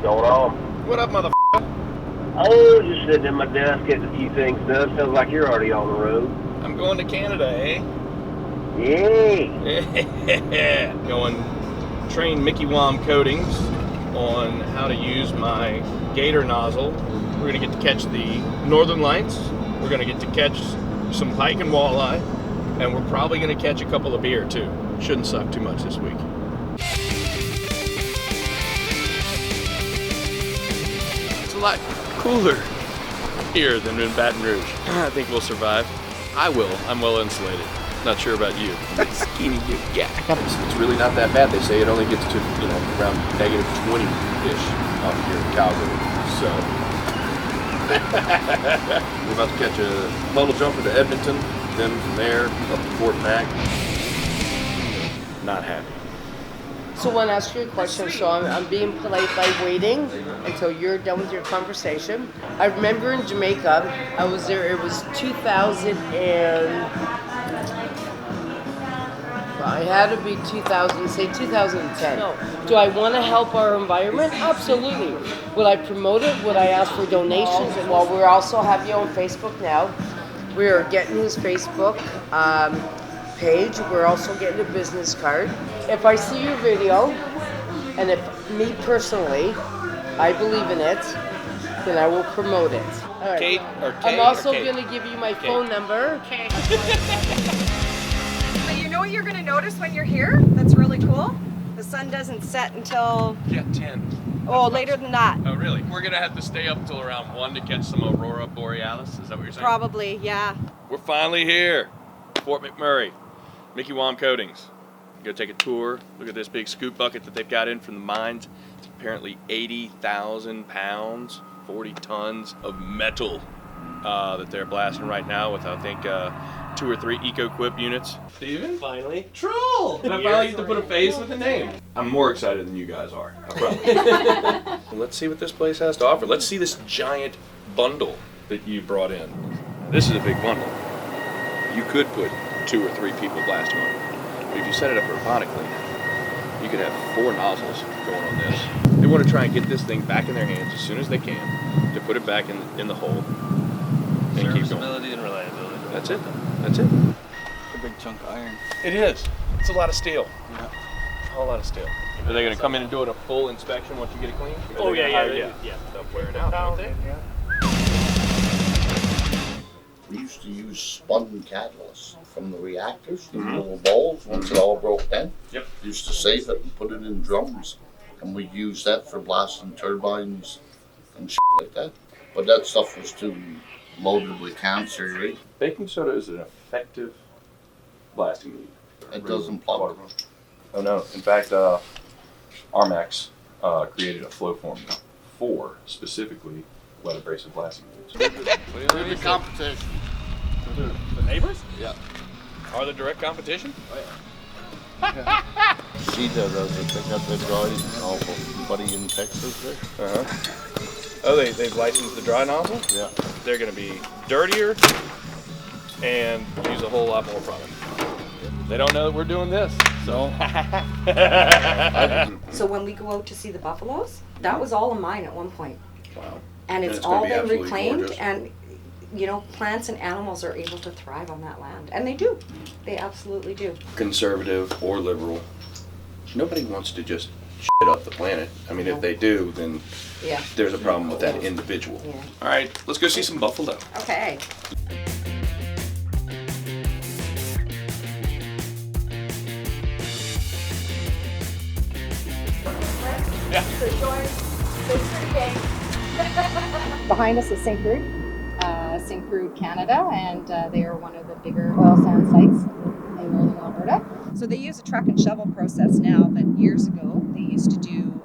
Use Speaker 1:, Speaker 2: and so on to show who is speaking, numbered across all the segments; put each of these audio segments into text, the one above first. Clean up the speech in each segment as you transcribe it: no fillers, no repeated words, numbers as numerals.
Speaker 1: Going on?
Speaker 2: What up, motherfucker?
Speaker 1: Oh, just sitting at my desk getting a few things done. Sounds like you're already on the road.
Speaker 2: I'm going to Canada, eh?
Speaker 1: Yay!
Speaker 2: Going train Mikiwam Coatings on how to use my Gator Nozzle. We're going to get to catch the northern lights. We're going to get to catch some pike and walleye. And we're probably going to catch a couple of beer, too. Shouldn't suck too much this week. It's a lot cooler here than in Baton Rouge. I think we'll survive. I will. I'm well insulated. Not sure about you. Skinny dude. Yeah. It's really not that bad. They say it only gets to, around negative 20-ish up here in Calgary. So we're about to catch a puddle jumper to Edmonton, then from there up to Fort Mac. Not happy.
Speaker 3: So I want to ask you a question, so I'm being polite by waiting until you're done with your conversation. I remember in Jamaica, I was there, it was 2000 and... I had to be 2000, say 2010. No. Do I want to help our environment? Absolutely. Would I promote it? Would I ask for donations? Well, we also have you on Facebook now. We are getting his Facebook page. We're also getting a business card. If I see your video, and if me personally, I believe in it, then I will promote it. All right.
Speaker 2: Kate or Kate?
Speaker 3: I'm also going to give you my phone number.
Speaker 4: Okay. But you know what you're going to notice when you're here? That's really cool. The sun doesn't set until...
Speaker 2: Yeah, 10.
Speaker 4: Oh, later than that.
Speaker 2: Oh, really? We're going to have to stay up until around 1 to catch some Aurora Borealis? Is that what you're saying?
Speaker 4: Probably, yeah.
Speaker 2: We're finally here. Fort McMurray. Mikiwam Coatings. Go take a tour. Look at this big scoop bucket that they've got in from the mines. It's apparently 80,000 pounds, 40 tons of metal that they're blasting right now with, I think, 2 or 3 Eco-Quip units. Steven? Finally. Troll! And I finally get to put a face with a name. I'm more excited than you guys are, I promise. Let's see what this place has to offer. Let's see this giant bundle that you brought in. This is a big bundle. You could put 2 or 3 people blasting on it. But if you set it up robotically, you could have 4 nozzles going on this. They want to try and get this thing back in their hands as soon as they can to put it back in the hole and keep going.
Speaker 5: Serviceability and reliability.
Speaker 2: That's it. That's it.
Speaker 5: A big chunk of iron.
Speaker 2: It is. It's a lot of steel.
Speaker 5: Yeah.
Speaker 2: A whole lot of steel. Are they going to come in and do it a full inspection once you get it clean?
Speaker 5: Oh yeah.
Speaker 2: Stuff wearing out, don't they?
Speaker 6: We used to use spun catalyst from the reactors, the little balls, once it all broke down.
Speaker 2: Yep.
Speaker 6: Used to save it and put it in drums, and we used that for blasting turbines and shit like that. But that stuff was too loaded with cancer, right?
Speaker 2: Baking soda is an effective blasting media.
Speaker 6: It doesn't plug.
Speaker 2: Oh no. In fact, Armax created a flow formula for specifically wet abrasive blasting mediums.
Speaker 6: The competition.
Speaker 2: The neighbors?
Speaker 6: Yeah.
Speaker 2: Are the direct competition?
Speaker 6: Oh, yeah. She does. I think that's the guys, buddy in Texas there.
Speaker 2: Oh, they've licensed the dry nozzle?
Speaker 6: Yeah.
Speaker 2: They're going to be dirtier and use a whole lot more product. They don't know that we're doing this, so.
Speaker 7: So when we go out to see the buffaloes, that was all of mine at one point.
Speaker 2: Wow.
Speaker 7: And it's
Speaker 2: it's gonna
Speaker 7: all
Speaker 2: be
Speaker 7: been
Speaker 2: absolutely
Speaker 7: reclaimed,
Speaker 2: gorgeous.
Speaker 7: and plants and animals are able to thrive on that land. And they do. They absolutely do.
Speaker 2: Conservative or liberal, nobody wants to just shit up the planet. I mean, if they do, then
Speaker 7: Yeah.
Speaker 2: there's a problem with that individual.
Speaker 7: Yeah.
Speaker 2: All right, let's go see some buffalo.
Speaker 7: Okay.
Speaker 2: Yeah.
Speaker 8: Behind us is St. Croix Canada, and they are one of the bigger oil sand sites in northern Alberta.
Speaker 4: So they use a truck and shovel process now, but years ago they used to do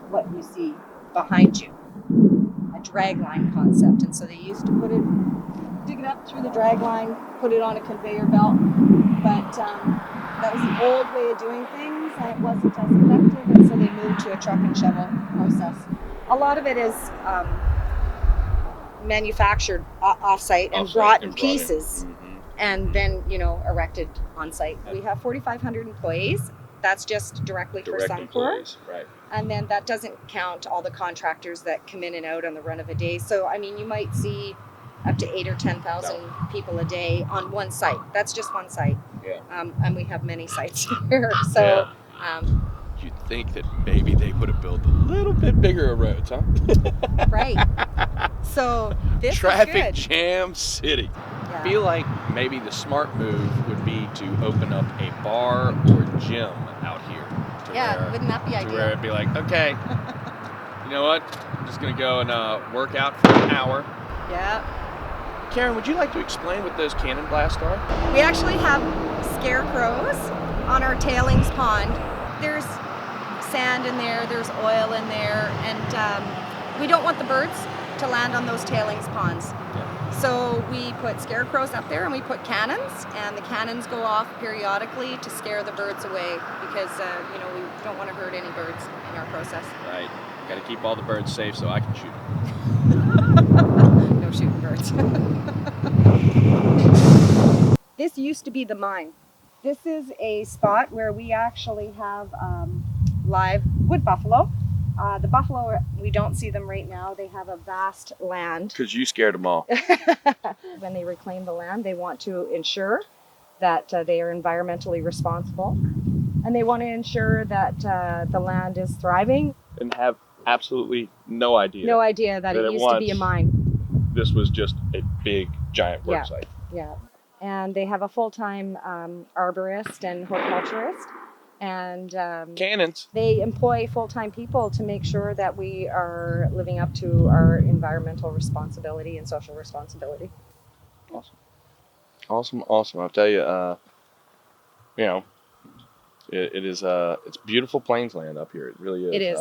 Speaker 4: what you see behind you, a drag line concept. And so they used to dig it up through the drag line, put it on a conveyor belt. But that was the old way of doing things, and it wasn't as effective, and so they moved to a truck and shovel process. A lot of it is manufactured off-site and brought in pieces, and then erected on site. We have 4,500 employees. that's just directly for
Speaker 2: Direct
Speaker 4: Suncor.
Speaker 2: employees, right?
Speaker 4: And then that doesn't count all the contractors that come in and out on the run of a day. So, I mean, you might see up to 8,000 or 10,000 people a day on one site. That's just one site.
Speaker 2: Yeah.
Speaker 4: And we have many sites here. So,
Speaker 2: You'd think that maybe they would have built a little bit bigger of roads, huh?
Speaker 4: right. So this
Speaker 2: Traffic
Speaker 4: is good.
Speaker 2: jam city.
Speaker 4: Yeah.
Speaker 2: I feel like maybe the smart move would be to open up a bar or gym out here.
Speaker 4: Yeah, wouldn't that be
Speaker 2: To
Speaker 4: ideal?
Speaker 2: where it'd be like, okay, you know what? I'm just gonna go and work out for an hour.
Speaker 4: Yeah.
Speaker 2: Karen, would you like to explain what those cannon blasts are?
Speaker 4: We actually have scarecrows on our tailings pond. There's sand in there, there's oil in there, and we don't want the birds to land on those tailings ponds.
Speaker 2: Yeah.
Speaker 4: So we put scarecrows up there and we put cannons, and the cannons go off periodically to scare the birds away because, we don't want to hurt any birds in our process.
Speaker 2: Right. Got to keep all the birds safe so I can shoot them.
Speaker 4: No shooting birds. This used to be the mine. This is a spot where we actually have live wood buffalo. The buffalo, we don't see them right now. They have a vast land.
Speaker 2: Because you scared them all.
Speaker 4: When they reclaim the land, they want to ensure that they are environmentally responsible. And they want to ensure that the land is thriving.
Speaker 2: And have absolutely no idea.
Speaker 4: No idea that it used to be a mine.
Speaker 2: This was just a big, giant work site.
Speaker 4: Yeah. And they have a full-time arborist and horticulturist. And
Speaker 2: Cannons.
Speaker 4: they employ full-time people to make sure that we are living up to our environmental responsibility and social responsibility.
Speaker 2: Awesome. I'll tell you, it is it's beautiful plains land up here. It really is.
Speaker 4: It is.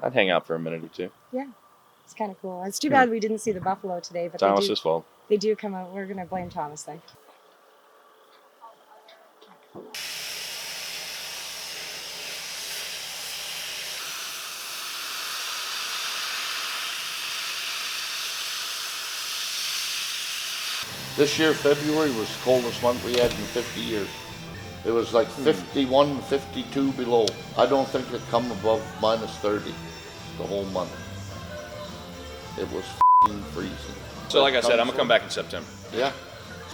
Speaker 2: I'd hang out for a minute or two.
Speaker 4: Yeah, it's kind of cool. It's too bad we didn't see the buffalo today, but
Speaker 2: Thomas's fault.
Speaker 4: They do come out. We're going to blame Thomas then.
Speaker 6: This year, February, was the coldest month we had in 50 years. It was like 51, 52 below. I don't think it come above minus 30 the whole month. It was f***ing freezing.
Speaker 2: So like I said, I'm going to come back in September.
Speaker 6: Yeah.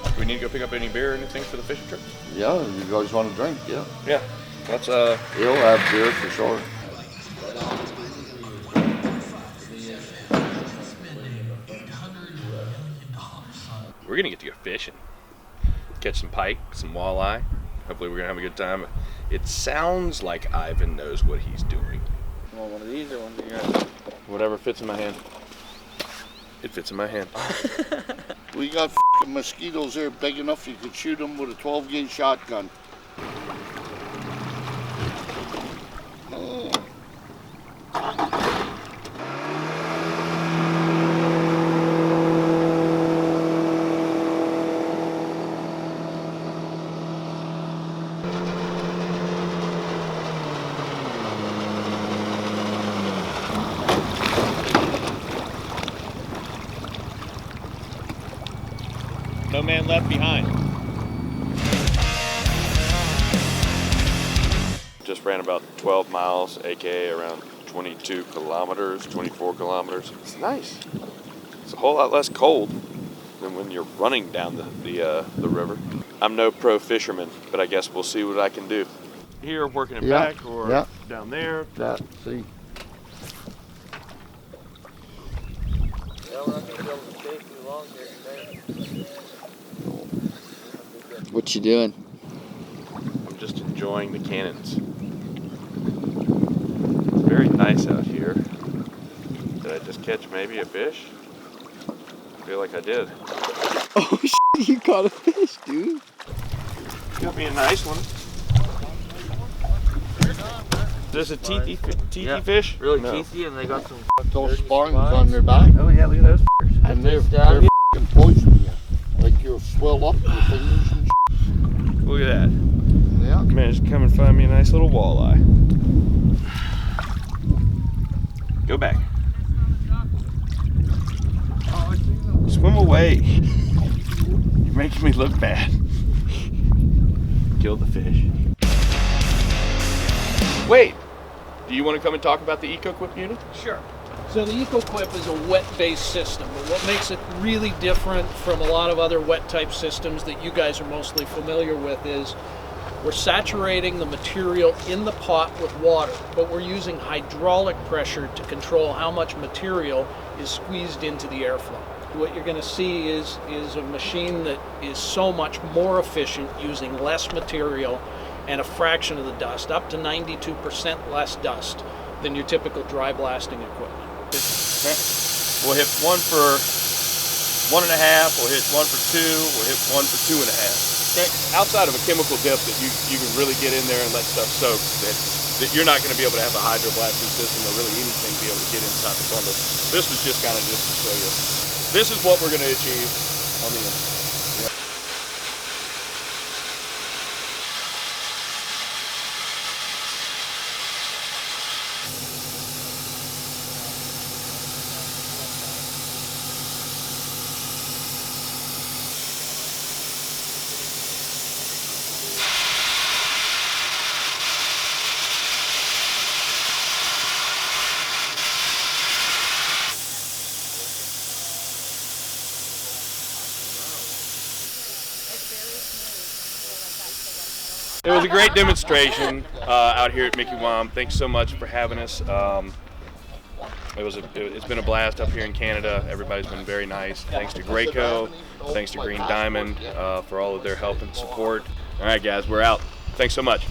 Speaker 2: Do we need to go pick up any beer or anything for the fishing trip?
Speaker 6: Yeah, you guys want to drink, yeah.
Speaker 2: Yeah. Let's
Speaker 6: You'll have beer for sure.
Speaker 2: We're going to get to go fishing. Catch some pike, some walleye. Hopefully we're going to have a good time. It sounds like Ivan knows what he's doing.
Speaker 5: You want one of these or one of yours?
Speaker 2: Whatever fits in my hand. It fits in my hand.
Speaker 6: We got f***ing mosquitoes there big enough you could shoot them with a 12-gauge shotgun.
Speaker 2: No man left behind. Just ran about 12 miles, aka around 22 kilometers, 24 kilometers. It's nice. It's a whole lot less cold than when you're running down the river. I'm no pro fisherman, but I guess we'll see what I can do. Here, working it back, or down there.
Speaker 6: That, see.
Speaker 5: Yeah, we're not going to be able to stay too long here today.
Speaker 9: What you doing?
Speaker 2: I'm just enjoying the cannons. It's very nice out here. Did I just catch maybe a fish? I feel like I did.
Speaker 9: Oh shit, you caught a fish, dude.
Speaker 2: Got me a nice one. Is this a teethy fish?
Speaker 5: Really
Speaker 2: No.
Speaker 5: teethy, and they got some
Speaker 6: Those
Speaker 5: dirty
Speaker 6: spines
Speaker 5: spines.
Speaker 6: on their back,
Speaker 5: Oh yeah, look at those f***ers.
Speaker 6: and they're
Speaker 5: down.
Speaker 6: f***ing poisoning you. Like you'll swell up your fingers and shit.
Speaker 2: Look at that.
Speaker 6: Yeah.
Speaker 2: Man, just come and find me a nice little walleye. Go back. Swim away. You're making me look bad. Kill the fish. Wade, do you want to come and talk about the EcoQuip unit?
Speaker 10: Sure. So the EcoQuip is a wet-based system, but what makes it really different from a lot of other wet-type systems that you guys are mostly familiar with is we're saturating the material in the pot with water, but we're using hydraulic pressure to control how much material is squeezed into the airflow. What you're going to see is a machine that is so much more efficient, using less material and a fraction of the dust, up to 92% less dust than your typical dry blasting equipment.
Speaker 2: Okay. We'll hit 1 for 1.5, we'll hit 1 for 2, we'll hit 1 for 2.5. Okay. Outside of a chemical dip that you can really get in there and let stuff soak, that you're not going to be able to have a hydroblasting system or really anything be able to get inside the bundle. This was just kind of just to show you. This is what we're going to achieve on the end. It was a great demonstration out here at Mikiwam. Thanks so much for having us. It's been a blast up here in Canada. Everybody's been very nice. Thanks to Graco, thanks to Green Diamond for all of their help and support. All right, guys, we're out. Thanks so much.